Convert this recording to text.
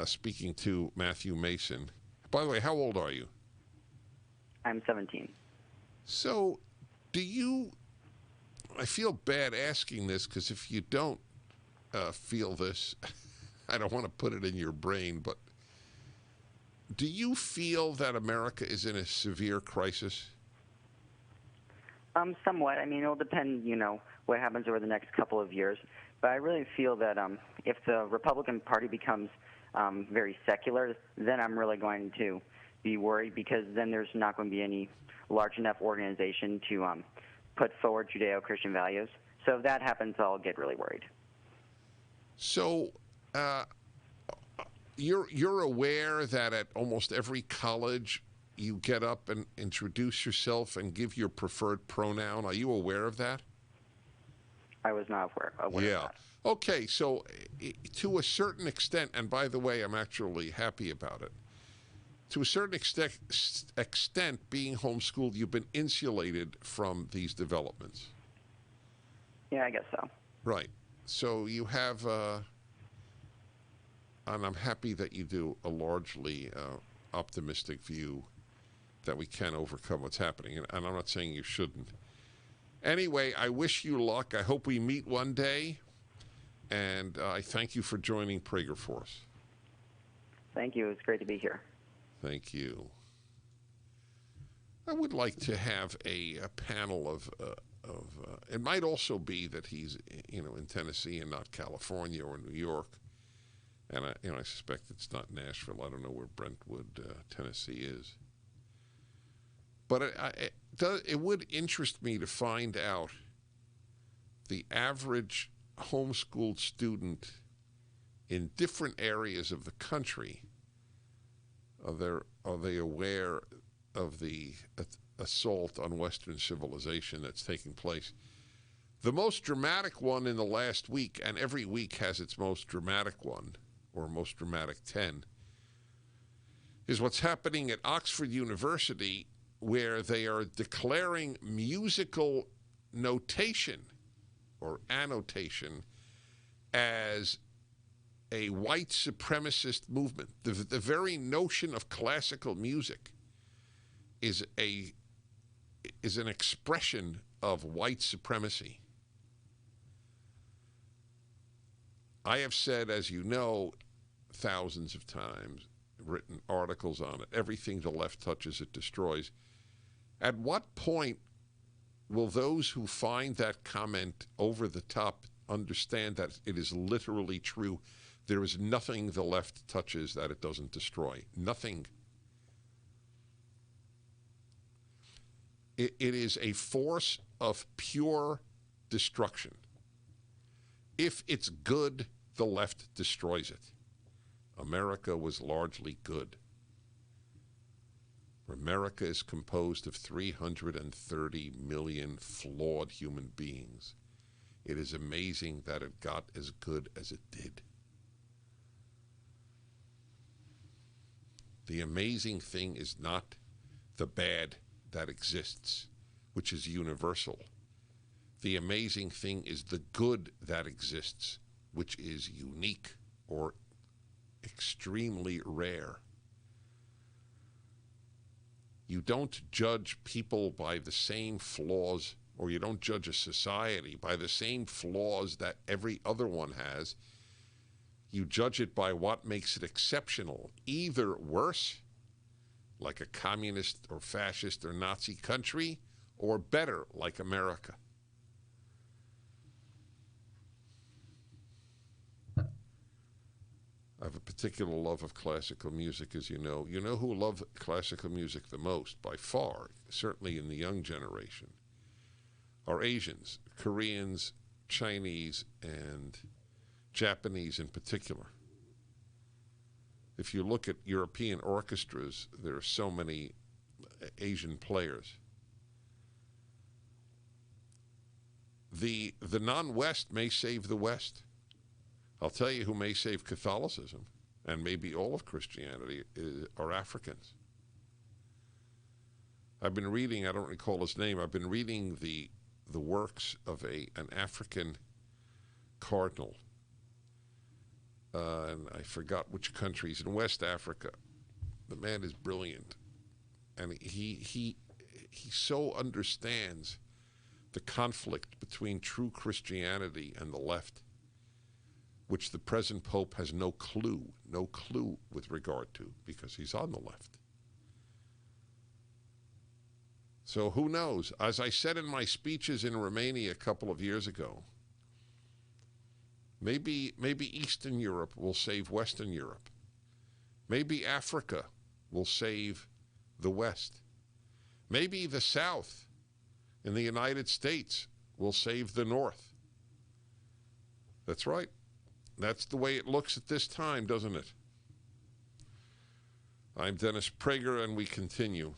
speaking to Matthew Mason. By the way, how old are you? I'm 17. So, do you? I feel bad asking this because if you don't feel this, I don't want to put it in your brain, but do you feel that America is in a severe crisis? Somewhat. I mean, it'll depend, what happens over the next couple of years. But I really feel that if the Republican Party becomes very secular, then I'm really going to be worried because then there's not going to be any large enough organization to put forward Judeo-Christian values. So if that happens, I'll get really worried. So, you're aware that at almost every college you get up and introduce yourself and give your preferred pronoun. Are you aware of that? I was not aware Yeah. of that. Okay, so to a certain extent, and by the way, I'm actually happy about it. To a certain extent, being homeschooled, you've been insulated from these developments. Yeah, I guess so. Right. So you have, and I'm happy that you do, a largely optimistic view that we can overcome what's happening. And I'm not saying you shouldn't. Anyway, I wish you luck. I hope we meet one day. And I thank you for joining Prager Force. Thank you. It's great to be here. Thank you. I would like to have a panel of it might also be that he's, in Tennessee and not California or New York. And I suspect it's not Nashville. I don't know where Brentwood, Tennessee is. But it would interest me to find out the average homeschooled student in different areas of the country. Are they aware of the assault on Western civilization that's taking place? The most dramatic one in the last week, and every week has its most dramatic one, or most dramatic 10, is what's happening at Oxford University, where they are declaring musical notation or annotation as a white supremacist movement. The very notion of classical music is an expression of white supremacy. I have said, as you know, thousands of times, written articles on it, everything the left touches, it destroys. At what point will those who find that comment over the top understand that it is literally true? There is nothing the left touches that it doesn't destroy. Nothing. It is a force of pure destruction. If it's good, the left destroys it. America was largely good. America is composed of 330 million flawed human beings. It is amazing that it got as good as it did. The amazing thing is not the bad that exists, which is universal. The amazing thing is the good that exists, which is unique or extremely rare. You don't judge people by the same flaws, or you don't judge a society by the same flaws that every other one has. You judge it by what makes it exceptional, either worse, like a communist or fascist or Nazi country, or better, like America. I have a particular love of classical music, as you know. You know who love classical music the most, by far, certainly in the young generation, are Asians, Koreans, Chinese, and Japanese in particular. If you look at European orchestras, there are so many Asian players. The non-West may save the West. I'll tell you who may save Catholicism, and maybe all of Christianity, are Africans. I've been reading, I don't recall his name, I've been reading the works of an African cardinal, and I forgot which countries, in West Africa. The man is brilliant, and he so understands the conflict between true Christianity and the left, which the present Pope has no clue with regard to, because he's on the left. So who knows? As I said in my speeches in Romania a couple of years ago, maybe Eastern Europe will save Western Europe. Maybe Africa will save the West. Maybe the South in the United States will save the North. That's right. That's the way it looks at this time, doesn't it? I'm Dennis Prager, and we continue.